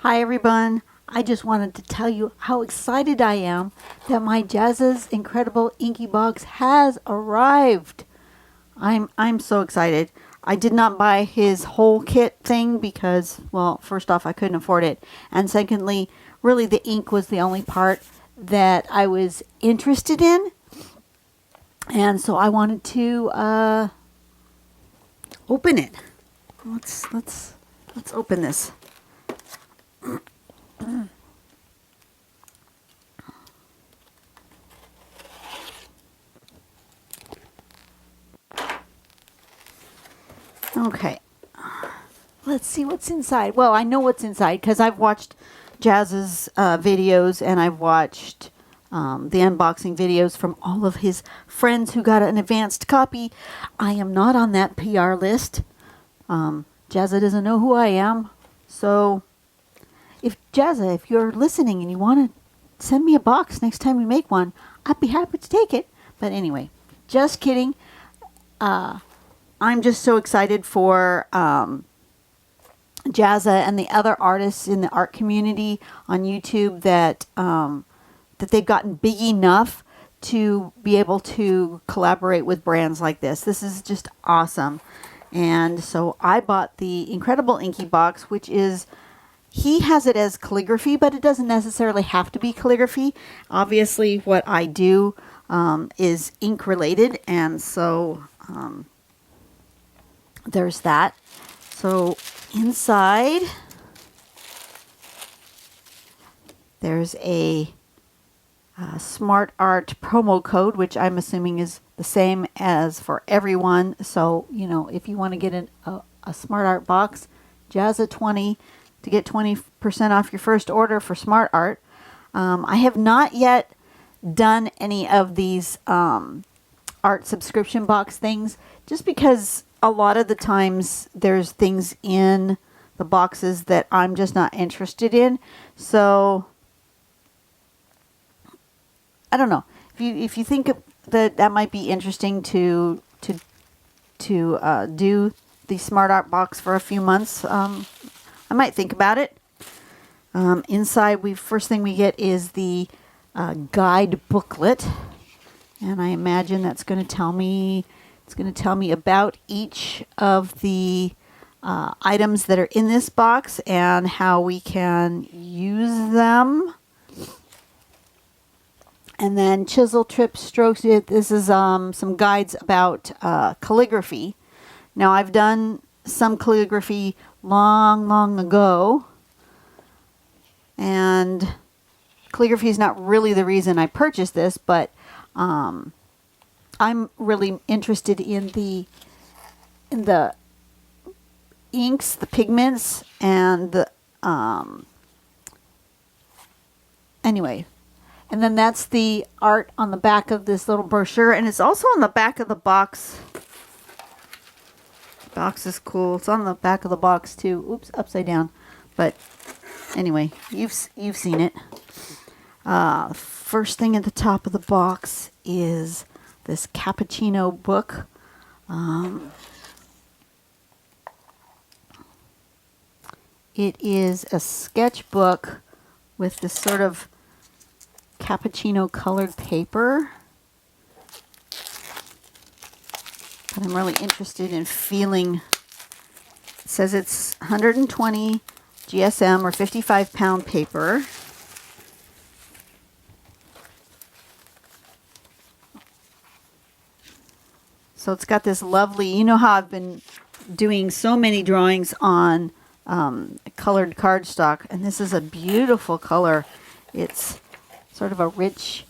Hi everyone. I just wanted to tell you how excited I am that my Jazza's incredible Inky box has arrived. I'm so excited. I did not buy his whole kit thing because, well, first off, I couldn't afford it, and secondly, really the ink was the only part that I was interested in, and so I wanted to open it. Let's open this. Okay, let's see what's inside. Well, I know what's inside because I've watched Jazz's videos, and I've watched the unboxing videos from all of his friends who got an advanced copy. I am not on that PR list. Jazza doesn't know who I am. So, Jazza, if you're listening and you want to send me a box next time we make one, I'd be happy to take it. But anyway, just kidding. I'm just so excited for Jazza and the other artists in the art community on YouTube that they've gotten big enough to be able to collaborate with brands like this. This is just awesome. And so I bought the incredible Inky box, which is, he has it as calligraphy, but it doesn't necessarily have to be calligraphy. Obviously, what I do is ink related, and so there's that. So inside, there's a Smart Art promo code, which I'm assuming is the same as for everyone. So, you know, if you want to get a Smart Art box, Jazza 20 to get 20% off your first order for Smart Art. I have not yet done any of these art subscription box things, just because a lot of the times there's things in the boxes that I'm just not interested in. So I don't know if you think that might be interesting to do the Smart Art box for a few months. I might think about it. Inside, first thing we get is the guide booklet, and I imagine that's going to tell me. It's going to tell me about each of the items that are in this box and how we can use them. And then chisel, trip, strokes. This is some guides about calligraphy. Now, I've done some calligraphy long ago, and calligraphy is not really the reason I purchased this, but I'm really interested in the inks, the pigments, and the anyway. And then that's the art on the back of this little brochure, and it's also on the back of the box. The box is cool. It's on the back of the box too. Oops, upside down. But anyway, you've seen it. First thing at the top of the box is this cappuccino book. It is a sketchbook with this sort of cappuccino colored paper. But I'm really interested in feeling. It says it's 120 GSM or 55-pound paper. So it's got this lovely, you know how I've been doing so many drawings on colored cardstock, and this is a beautiful color. It's sort of a rich,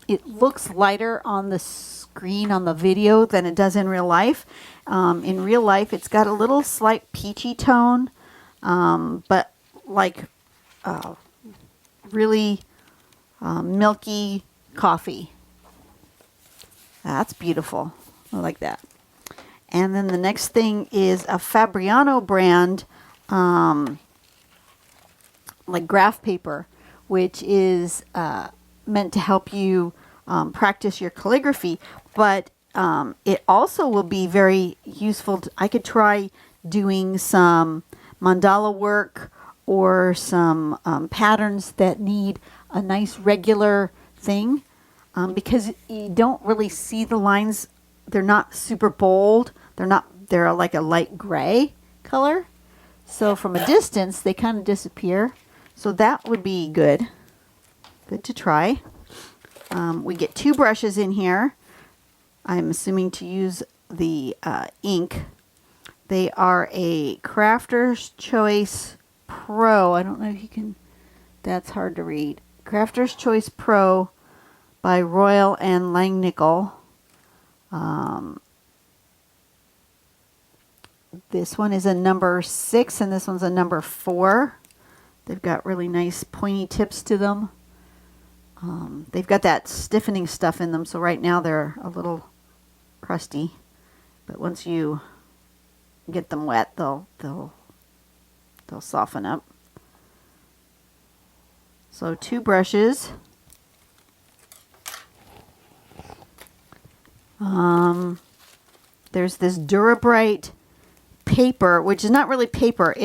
it looks lighter on the screen on the video than it does in real life. In real life, it's got a little slight peachy tone, but like really milky coffee. That's beautiful. I like that. And then the next thing is a Fabriano brand, like graph paper, which is meant to help you practice your calligraphy, but it also will be very useful. I could try doing some mandala work or some patterns that need a nice regular thing, because you don't really see the lines. They're not super bold. They're like a light gray color. So from a distance, they kind of disappear. So that would be good. Good to try. We get 2 brushes in here. I'm assuming to use the ink. They are a Crafter's Choice Pro. I don't know if you can, that's hard to read. Crafter's Choice Pro by Royal and Langnickel. This one is a number 6 and this one's a number 4. They've got really nice pointy tips to them. They've got that stiffening stuff in them, so right now they're a little crusty. But once you get them wet, they'll soften up. So 2 brushes. There's this Durabrite paper, which is not really paper.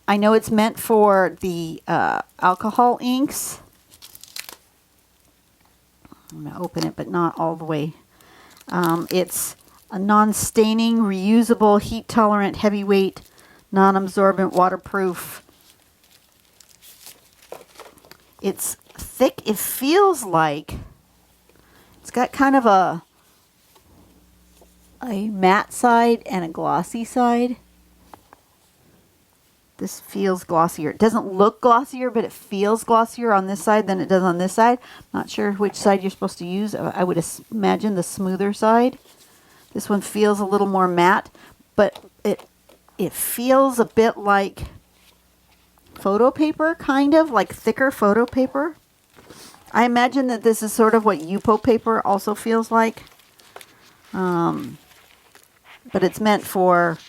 I know it's meant for the alcohol inks. I'm going to open it, but not all the way. It's a non-staining, reusable, heat-tolerant, heavyweight, non-absorbent, waterproof. It's thick. It feels like it's got kind of a matte side and a glossy side. This feels glossier. It doesn't look glossier, but it feels glossier on this side than it does on this side. Not sure which side you're supposed to use. I would imagine the smoother side. This one feels a little more matte, but it feels a bit like photo paper, kind of like thicker photo paper. I imagine that this is sort of what Yupo paper also feels like. But it's meant for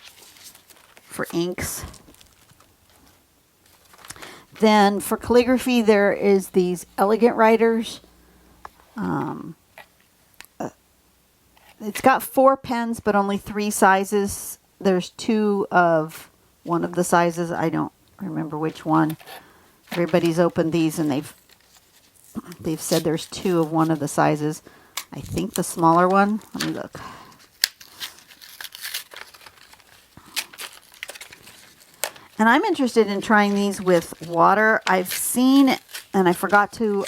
inks. Then for calligraphy, there is these elegant writers. It's got 4 pens, but only 3 sizes. There's 2 of one of the sizes. I don't remember which one. Everybody's opened these and they've said there's 2 of one of the sizes. I think the smaller one. Let me look. And I'm interested in trying these with water. I've seen, and I forgot to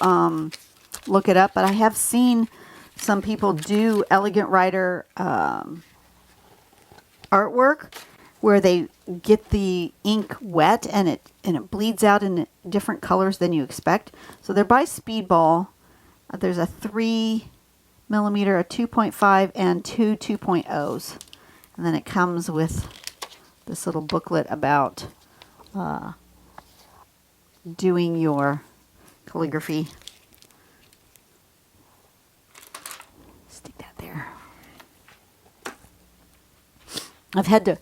look it up, but I have seen some people do elegant writer artwork where they get the ink wet and it bleeds out in different colors than you expect. So they're by Speedball. There's a 3mm, a 2.5, and 2 2.0s. And then it comes with this little booklet about doing your calligraphy. Stick that there. I've had to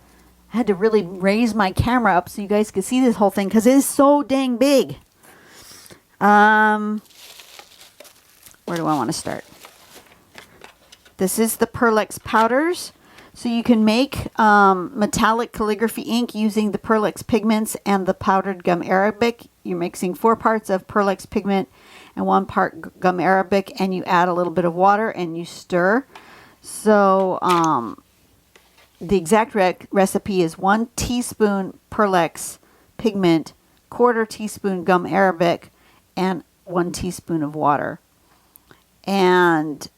really raise my camera up so you guys can see this whole thing because it is so dang big. Where do I want to start? This is the Perlex powders. So you can make metallic calligraphy ink using the Perlex pigments and the powdered gum arabic. You're mixing 4 parts of Perlex pigment and 1 part gum arabic, and you add a little bit of water and you stir. So the exact recipe is 1 teaspoon Perlex pigment, 1/4 teaspoon gum arabic, and 1 teaspoon of water. And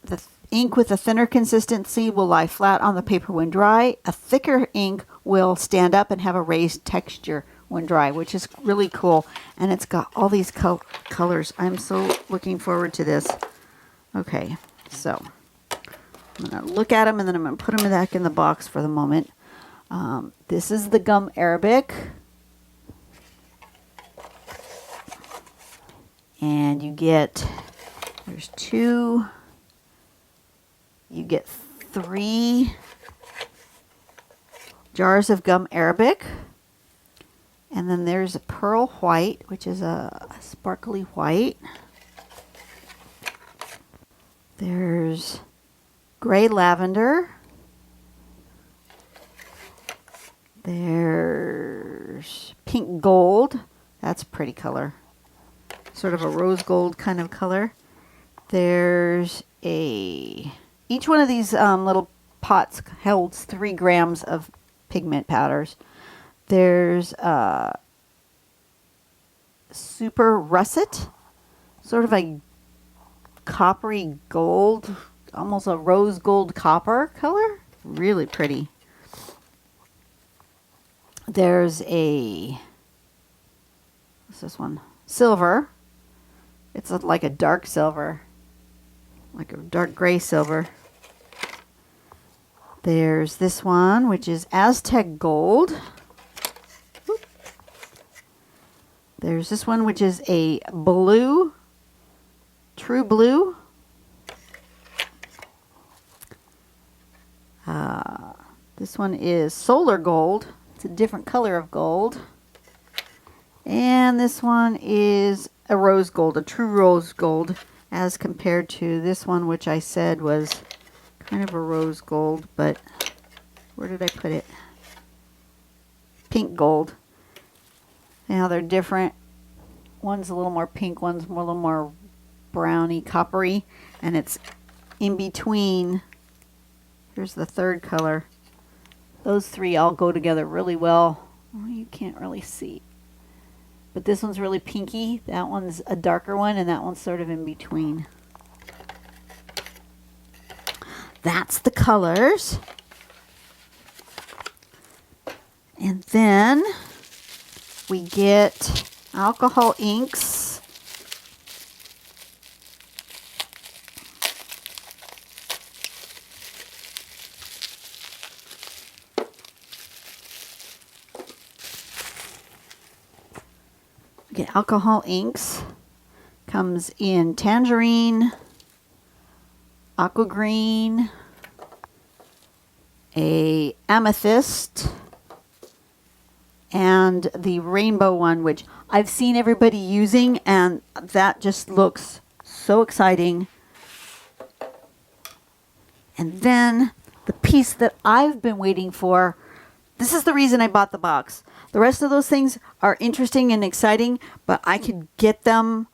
the ink with a thinner consistency will lie flat on the paper when dry. A thicker ink will stand up and have a raised texture when dry, which is really cool. And it's got all these colors. I'm so looking forward to this. Okay, so I'm going to look at them and then I'm going to put them back in the box for the moment. This is the gum arabic. And you get, there's 2... You get 3 jars of gum arabic. And then there's a pearl white, which is a sparkly white. There's gray lavender. There's pink gold. That's a pretty color. Sort of a rose gold kind of color. There's each one of these little pots holds 3 grams of pigment powders. There's super russet, sort of a coppery gold, almost a rose gold copper color. Really pretty. There's what's this one? Silver. It's like a dark silver, like a dark gray silver. There's this one, which is Aztec gold. Oop. There's this one, which is a blue, true blue. This one is solar gold. It's a different color of gold. And this one is a rose gold, a true rose gold, as compared to this one, which I said was kind of a rose gold, but where did I put it? Pink gold. Now they're different. One's a little more pink, one's a little more browny, coppery, and it's in between. Here's the third color. Those 3 all go together really well. Oh, you can't really see. But this one's really pinky. That one's a darker one, and that one's sort of in between. That's the colors. And then we get alcohol inks. Get alcohol inks. Comes in tangerine, aqua green, a amethyst, and the rainbow one, which I've seen everybody using, and that just looks so exciting. And then the piece that I've been waiting for, this is the reason I bought the box. The rest of those things are interesting and exciting, but I could get them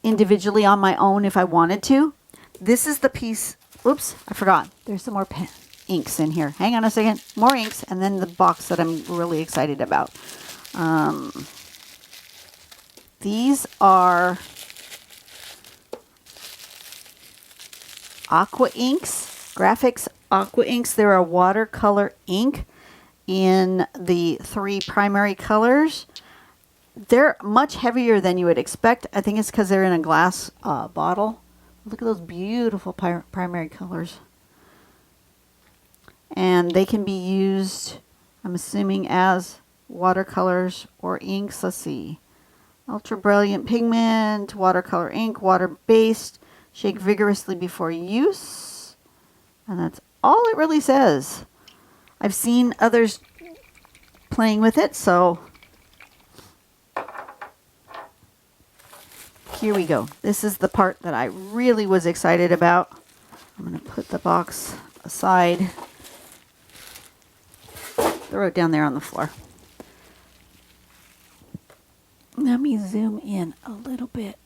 individually on my own if I wanted to. This is the piece. Oops, I forgot. There's some more inks in here. Hang on a second. More inks, and then the box that I'm really excited about. These are Aqua inks, graphics Aqua inks. They're a watercolor ink in the 3 primary colors. They're much heavier than you would expect. I think it's because they're in a glass bottle. Look at those beautiful primary colors. And they can be used, I'm assuming, as watercolors or inks. Let's see. Ultra brilliant pigment, watercolor ink, water-based. Shake vigorously before use. And that's all it really says. I've seen others playing with it, so here we go. This is the part that I really was excited about. I'm going to put the box aside. Throw it down there on the floor. Let me zoom in a little bit.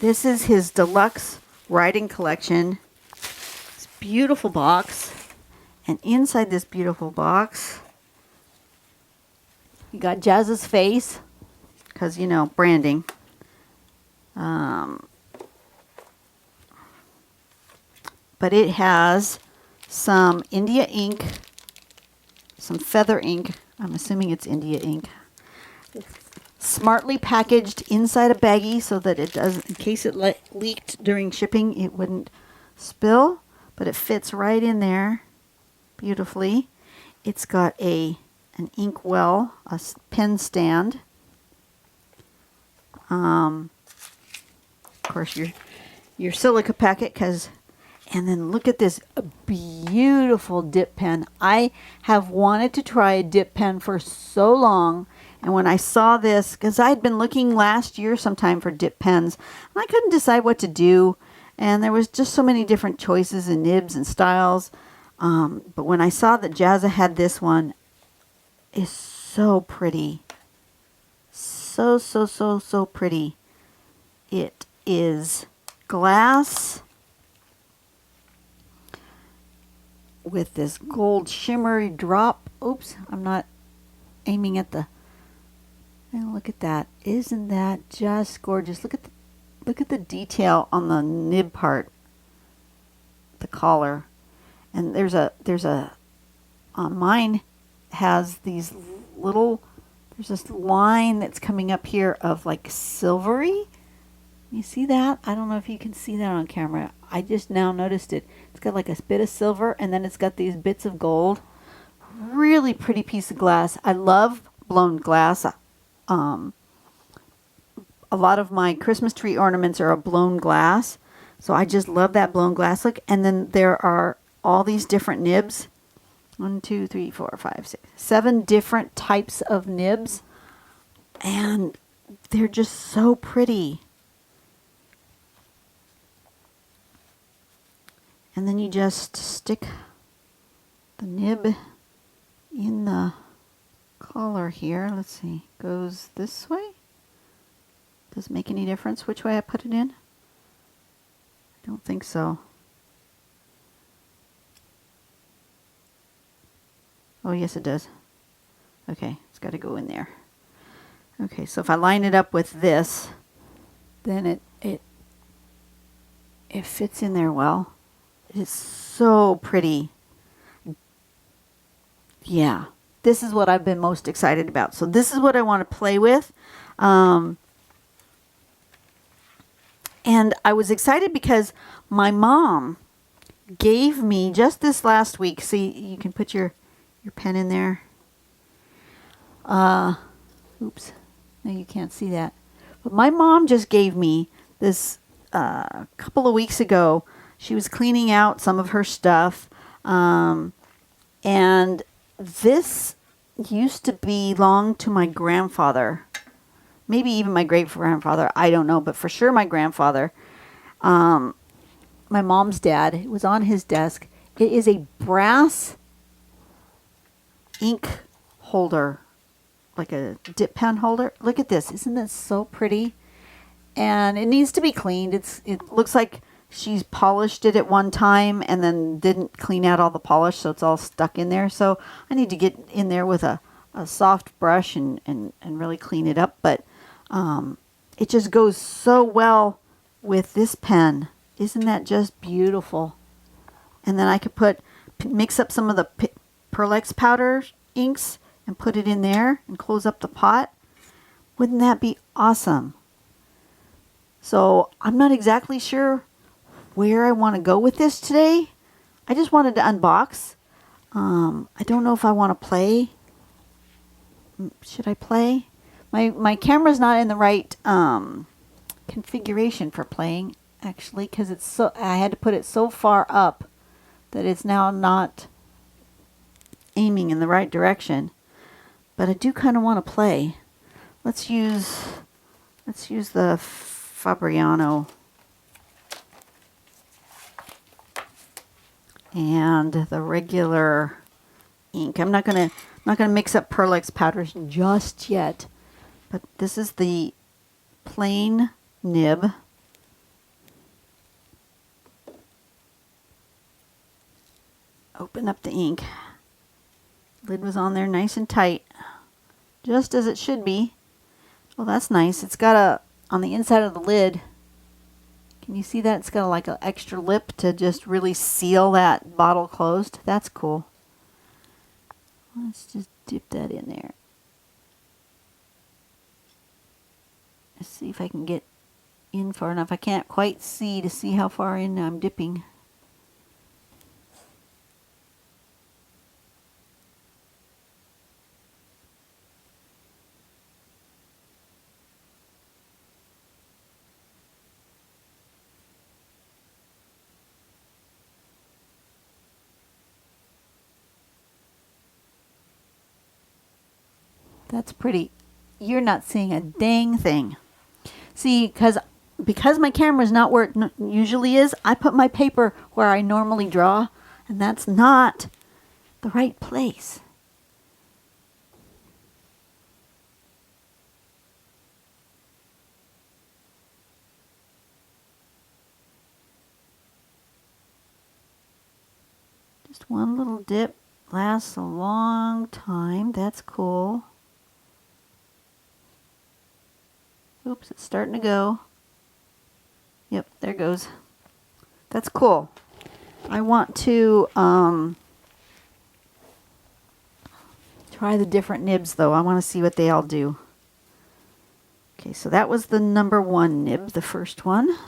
This is his Deluxe writing collection. It's a beautiful box. And inside this beautiful box, you got Jazza's face, because, you know, branding. But it has some India ink, some feather ink. I'm assuming it's India ink. Smartly packaged inside a baggie so that it doesn't, in case it leaked during shipping, it wouldn't spill. But it fits right in there beautifully. It's got an ink well, a pen stand. Of course, your silica packet, and then look at this beautiful dip pen. I have wanted to try a dip pen for so long, and when I saw this, because I had been looking last year sometime for dip pens, and I couldn't decide what to do, and there was just so many different choices and nibs and styles. But when I saw that Jazza had this one, it's so pretty. So, so, so, so pretty. It is glass with this gold shimmery drop. Oops, I'm not aiming at the... And look at that. Isn't that just gorgeous? Look at the detail on the nib part, the collar. And there's mine has these little, there's this line that's coming up here of like silvery. You see that? I don't know if you can see that on camera. I just now noticed it. It's got like a bit of silver, and then it's got these bits of gold. Really pretty piece of glass. I love blown glass. A lot of my Christmas tree ornaments are a blown glass. So I just love that blown glass look. And then there are all these different nibs. 1, 2, 3, 4, 5, 6, 7 different types of nibs. And they're just so pretty. And then you just stick the nib in the collar here. Let's see. Goes this way. Does it make any difference which way I put it in? I don't think so. Oh, yes, it does. Okay, it's got to go in there. Okay, so if I line it up with this, then it fits in there well. It's so pretty. Yeah, this is what I've been most excited about. So this is what I want to play with. And I was excited because my mom gave me just this last week. See, you can put your pen in there. Oops. No, you can't see that. But my mom just gave me this a couple of weeks ago. She was cleaning out some of her stuff. And this used to belong to my grandfather. Maybe even my great-grandfather. I don't know. But for sure my grandfather. My mom's dad. It was on his desk. It is a brass ink holder. Like a dip pen holder. Look at this. Isn't this so pretty? And it needs to be cleaned. It looks like she's polished it at one time and then didn't clean out all the polish, so it's all stuck in there. So I need to get in there with a soft brush and really clean it up. But it just goes so well with this pen. Isn't that just beautiful? And then I could mix up some of the Perlex powder inks and put it in there and close up the pot. Wouldn't that be awesome? So I'm not exactly sure where I want to go with this today. I just wanted to unbox. I don't know if I want to play. Should I play? My camera's not in the right configuration for playing, actually, because I had to put it so far up that it's now not aiming in the right direction. But I do kind of want to play. Let's use the Fabriano and the regular ink. I'm not gonna mix up Perlex powders just yet. But this is the plain nib. Open up the ink. Lid was on there nice and tight. Just as it should be. Well, that's nice. It's got on the inside of the lid, can you see that? It's got like an extra lip to just really seal that bottle closed. That's cool. Let's just dip that in there. Let's see if I can get in far enough. I can't quite see to see how far in I'm dipping. That's pretty. You're not seeing a dang thing. See, because my camera's not where it usually is, I put my paper where I normally draw, And that's not the right place. Just one little dip lasts a long time. That's cool. Oops, it's starting to go. Yep, there it goes. That's cool. I want to try the different nibs though. I want to see what they all do. Okay, so that was the number 1 nib, the first one.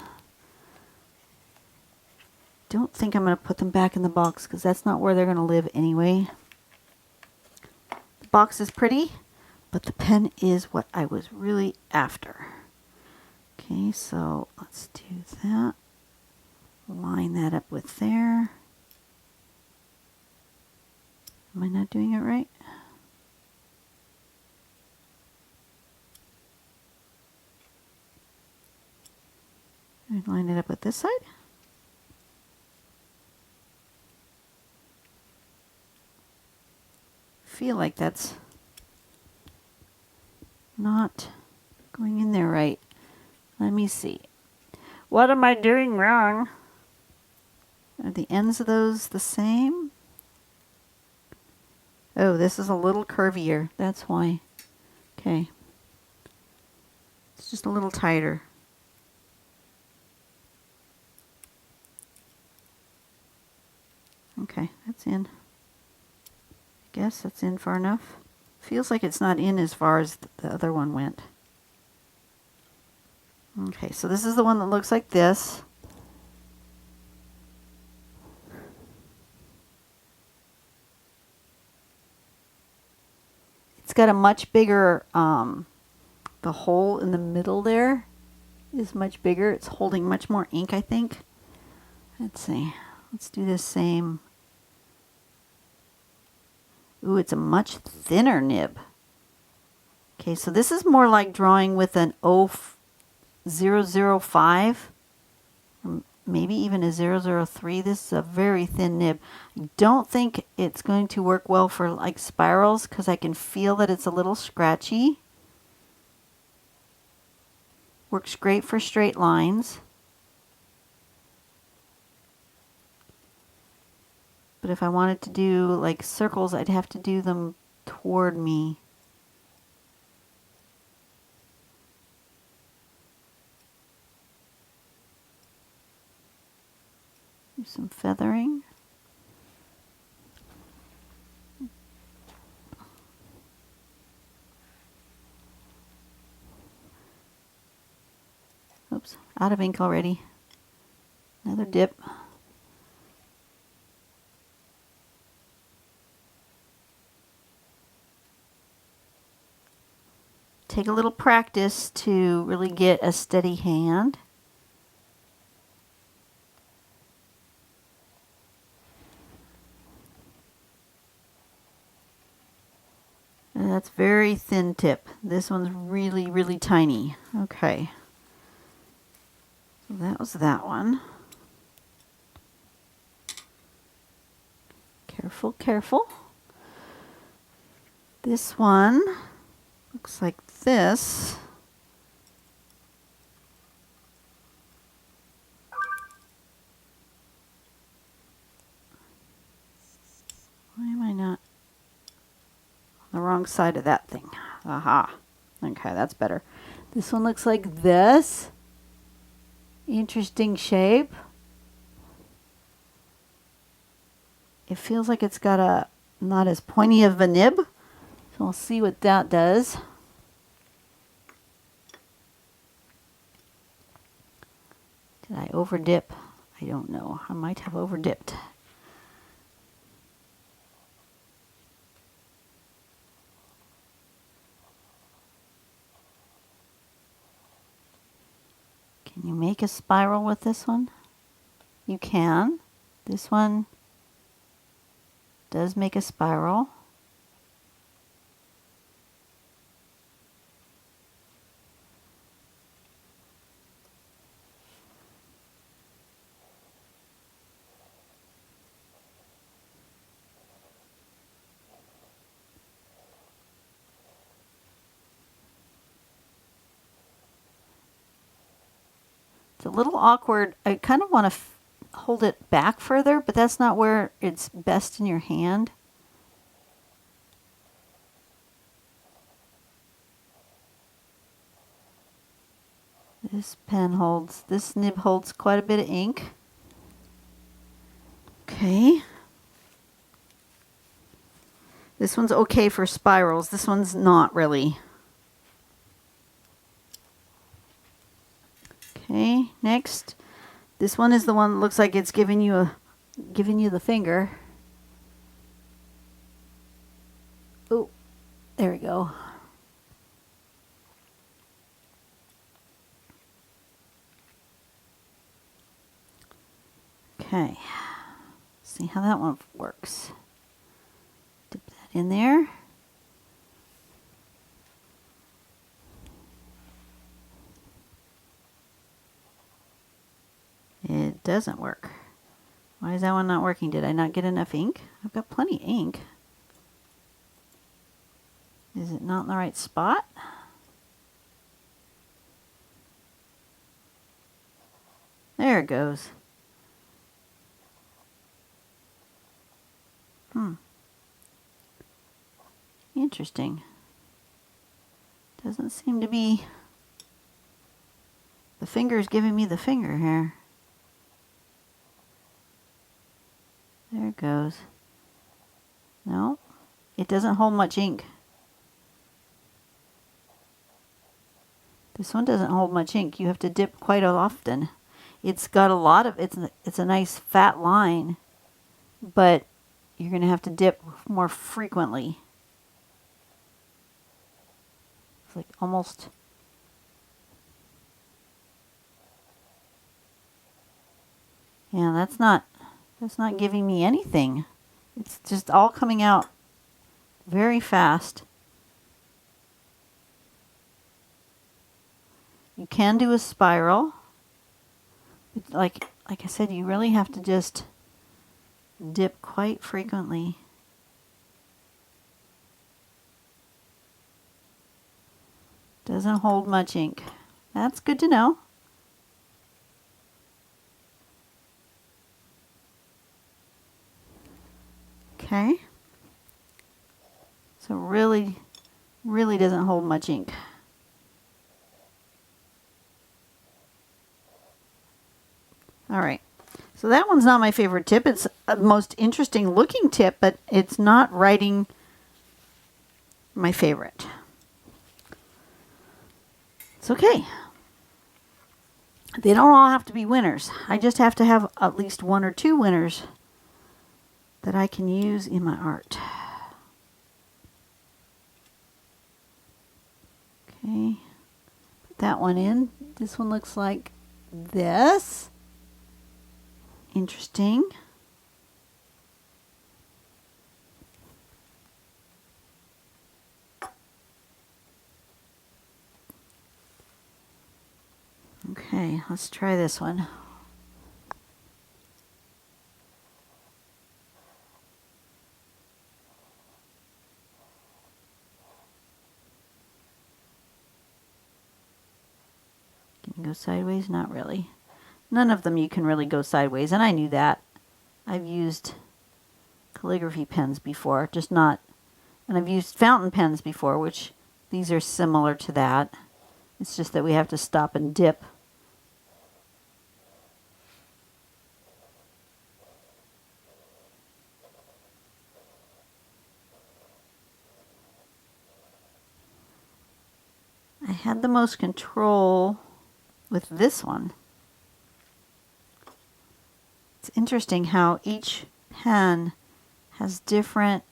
Don't think I'm going to put them back in the box because that's not where they're going to live anyway. The box is pretty, but the pen is what I was really after. Okay, so let's do that. Line that up with there. Am I not doing it right? And line it up with this side. Feel like that's not going in there right. Let me see. What am I doing wrong? Are the ends of those the same? Oh, this is a little curvier. That's why. Okay. It's just a little tighter. Okay, that's in. I guess that's in far enough. Feels like it's not in as far as the other one went. Okay, so this is the one that looks like this. It's got a much bigger, the hole in the middle there is much bigger. It's holding much more ink, I think. Let's see. Let's do the same. Ooh, it's a much thinner nib. Okay, so this is more like drawing with an 005, or maybe even a 003. This is a very thin nib. I don't think it's going to work well for like spirals because I can feel that it's a little scratchy. Works great for straight lines. But if I wanted to do like circles, I'd have to do them toward me. Do some feathering. Oops, out of ink already. Another dip. Take a little practice to really get a steady hand. And that's very thin tip. This one's really, really tiny. Okay. So that was that one. Careful, careful. This one looks like this. Why am I not on the wrong side of that thing? Aha. Okay, that's better. This one looks like this. Interesting shape. It feels like it's got a not as pointy of a nib. So we'll see what that does. Did I over dip? I don't know. I might have over dipped. Can you make a spiral with this one? You can. This one does make a spiral. It's a little awkward. I kind of want to hold it back further, but that's not where it's best in your hand. This nib holds quite a bit of ink. Okay. This one's okay for spirals. This one's not really. Okay, next. This one is the one that looks like it's giving you the finger. Oh, there we go. Okay, see how that one works. Dip that in there. It doesn't work. Why is that one not working? Did I not get enough ink? I've got plenty of ink. Is it not in the right spot? There it goes. Interesting. Doesn't seem to be. The finger's giving me the finger here. There it goes. No, it doesn't hold much ink. This one doesn't hold much ink. You have to dip quite often. It's got a lot of, it's a nice fat line, but you're going to have to dip more frequently. It's like almost. Yeah, that's not giving me anything. It's just all coming out very fast. You can do a spiral. But like I said, you really have to just dip quite frequently. Doesn't hold much ink. That's good to know. Okay. So really doesn't hold much ink. All right. So that one's not my favorite tip. It's a most interesting looking tip, but it's not writing my favorite. It's okay. They don't all have to be winners. I just have to have at least one or two winners that I can use in my art. Okay, put that one in. This one looks like this. Interesting. Okay, let's try this one. Can you go sideways? Not really. None of them you can really go sideways, and I knew that. I've used calligraphy pens before, just not, and I've used fountain pens before, which these are similar to that. It's just that we have to stop and dip. I had the most control with this one. It's interesting how each pen has different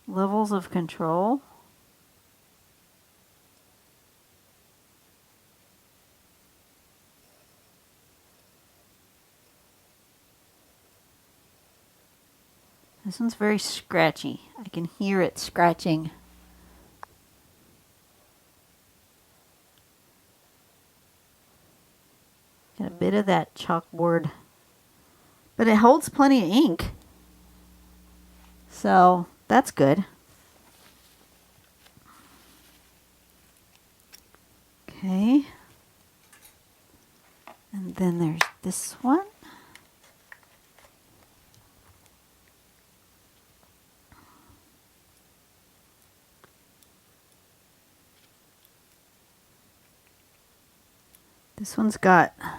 levels of control. This one's very scratchy. I can hear it scratching. Got a bit of that chalkboard, but it holds plenty of ink, so that's good. Okay. And then there's this one. This one's got a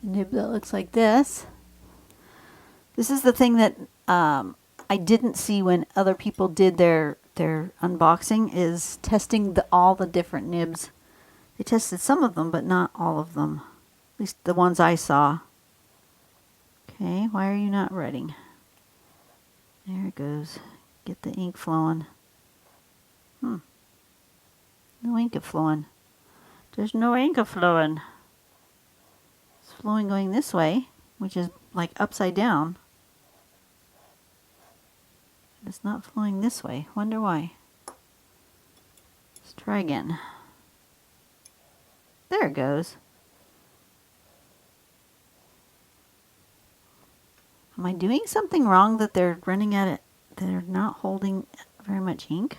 nib that looks like this. This is the thing that I didn't see when other people did their unboxing, is testing all the different nibs. They tested some of them, but not all of them. At least the ones I saw. Okay, why are you not writing? There it goes. Get the ink flowing. No ink flowing. There's no ink flowing. It's flowing going this way, which is like upside down. It's not flowing this way. Wonder why. Let's try again. There it goes. Am I doing something wrong that they're running at it? They're not holding very much ink?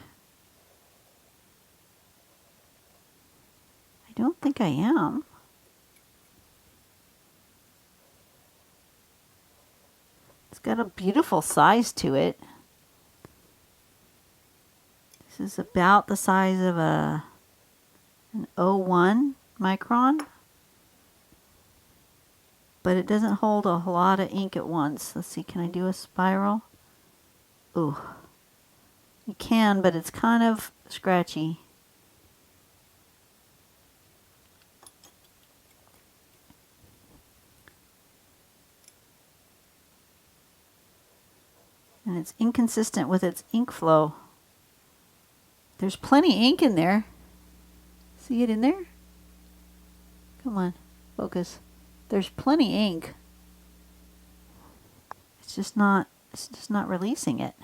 I don't think I am. It's got a beautiful size to it. This is about the size of an 0.1 micron. But it doesn't hold a lot of ink at once. Let's see, can I do a spiral? Ooh. You can, but it's kind of scratchy. And it's inconsistent with its ink flow. There's plenty of ink in there. See it in there? Come on, focus. There's plenty of ink. It's just not releasing it.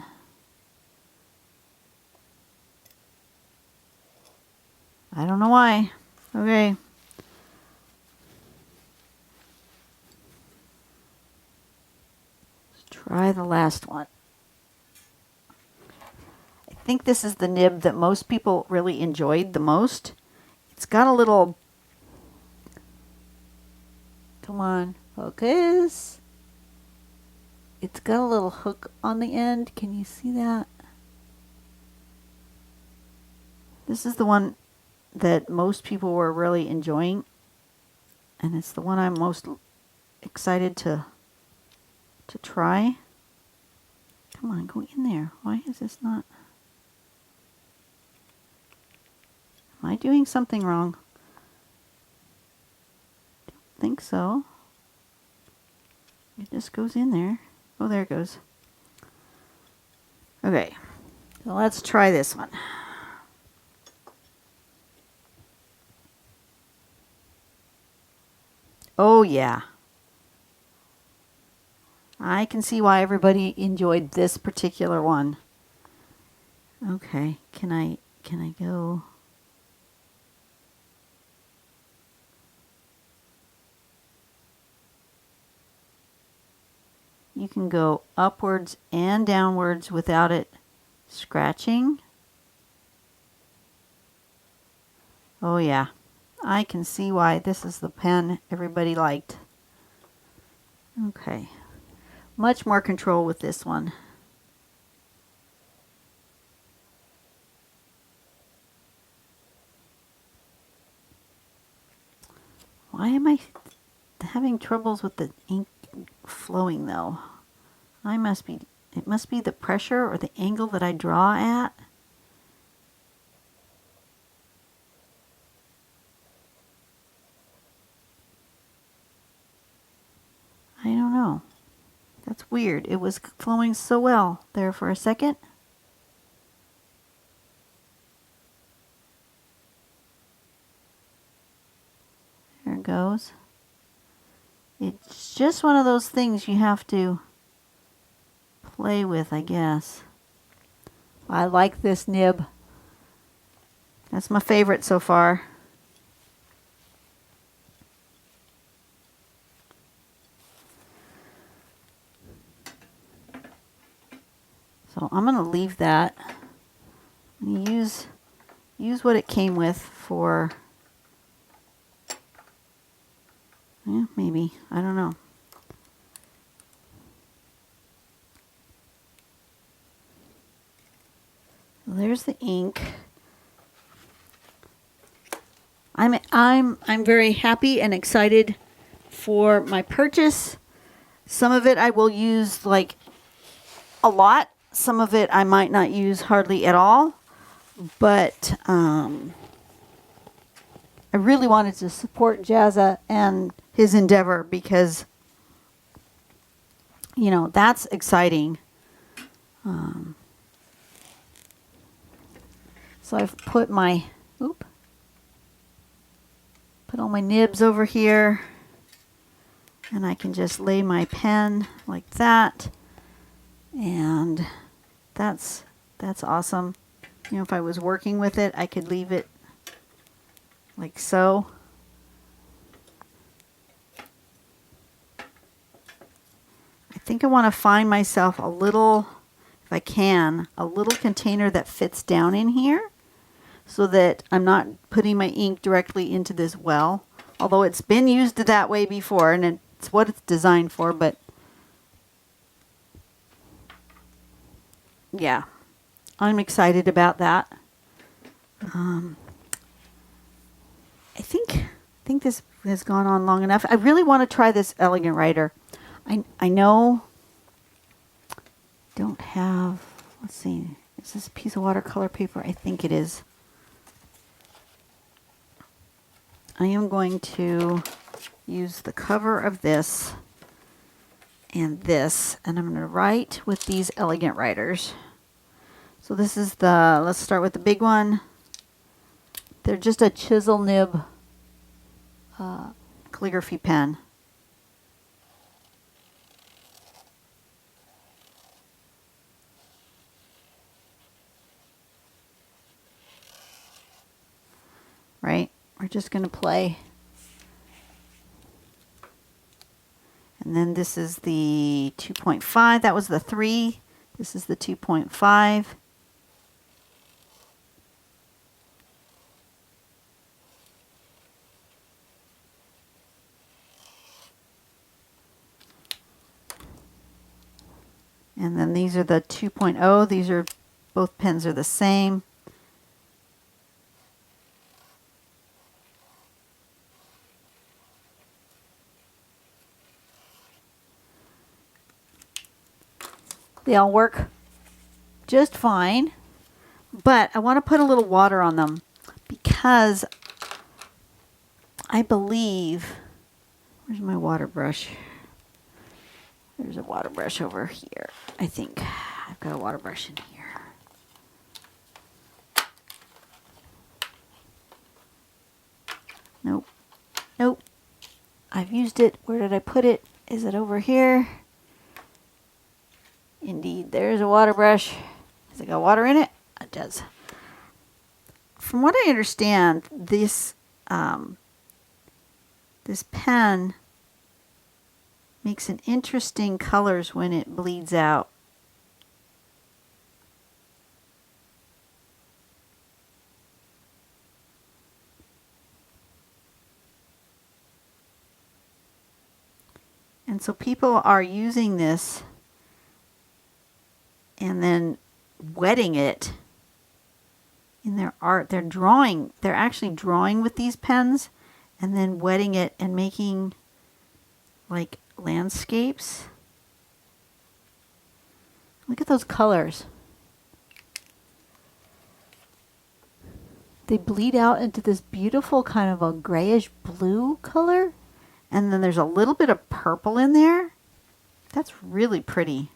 I don't know why. Okay. Let's try the last one. I think this is the nib that most people really enjoyed the most. It's got a little... Come on, focus. It's got a little hook on the end. Can you see that? This is the one that most people were really enjoying. And it's the one I'm most excited to try. Come on, go in there. Why is this not... Am I doing something wrong? Don't think so. It just goes in there. Oh, there it goes. Okay, so let's try this one. Oh yeah. I can see why everybody enjoyed this particular one. Okay, can I go? You can go upwards and downwards without it scratching. Oh yeah, I can see why this is the pen everybody liked. Okay, much more control with this one. Why am I having troubles with the ink flowing though? It must be the pressure or the angle that I draw at. I don't know. That's weird. It was flowing so well there for a second. There it goes. It's just one of those things you have to play with, I guess. I like this nib. That's my favorite so far. So I'm going to leave that and use what it came with for Yeah, maybe. I don't know. There's the ink. I'm very happy and excited for my purchase. Some of it I will use like a lot. Some of it I might not use hardly at all. But I really wanted to support Jazza and his endeavor because, you know, that's exciting. So I've put my, put all my nibs over here, and I can just lay my pen like that, and that's awesome. You know, if I was working with it, I could leave it like so. I think I want to find myself a little, if I can, a little container that fits down in here so that I'm not putting my ink directly into this well. Although it's been used that way before and it's what it's designed for, but yeah, I'm excited about that. I think this has gone on long enough. I really want to try this elegant writer. I know don't have, let's see, is this a piece of watercolor paper? I think it is. I am going to use the cover of this, and I'm going to write with these elegant writers. So this is the, let's start with the big one. They're just a chisel nib calligraphy pen. Right? We're just going to play. And then this is the 2.5. That was the 3. This is the 2.5. And then these are the 2.0. These are, both pens are the same. They all work just fine, but I want to put a little water on them because I believe, where's my water brush? There's a water brush over here. I think I've got a water brush in here. Nope. Nope. I've used it. Where did I put it? Is it over here? Indeed, there's a water brush. Has it got water in it? It does. From what I understand, this this pen makes an interesting colors when it bleeds out. And so people are using this and then wetting it in their art. They're drawing, they're actually drawing with these pens and then wetting it and making like landscapes. Look at those colors. They bleed out into this beautiful kind of a grayish blue color. And then there's a little bit of purple in there. That's really pretty.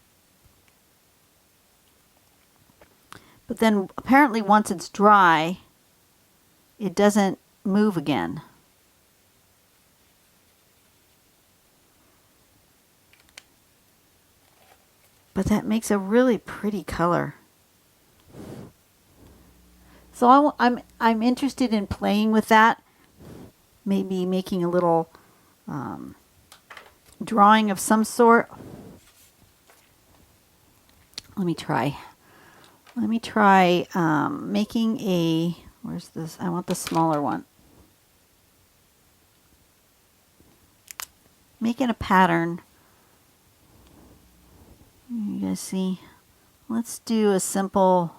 But then apparently once it's dry, it doesn't move again. But that makes a really pretty color. So I'm interested in playing with that. Maybe making a little drawing of some sort. Let me try making a, where's this? I want the smaller one. making a pattern. You guys see? Let's do a simple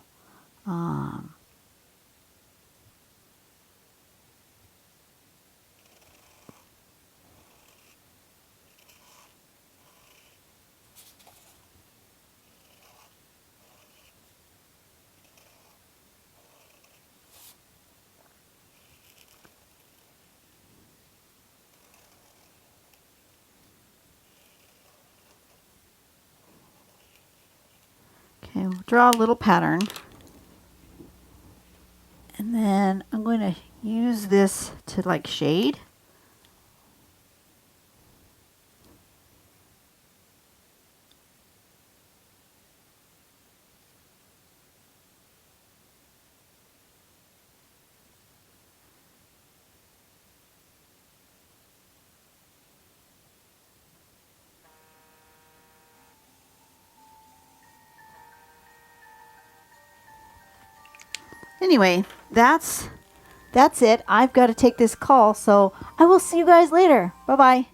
okay, we'll draw a little pattern. And then I'm going to use this to like shade. Anyway, that's it. I've got to take this call, so I will see you guys later. Bye-bye.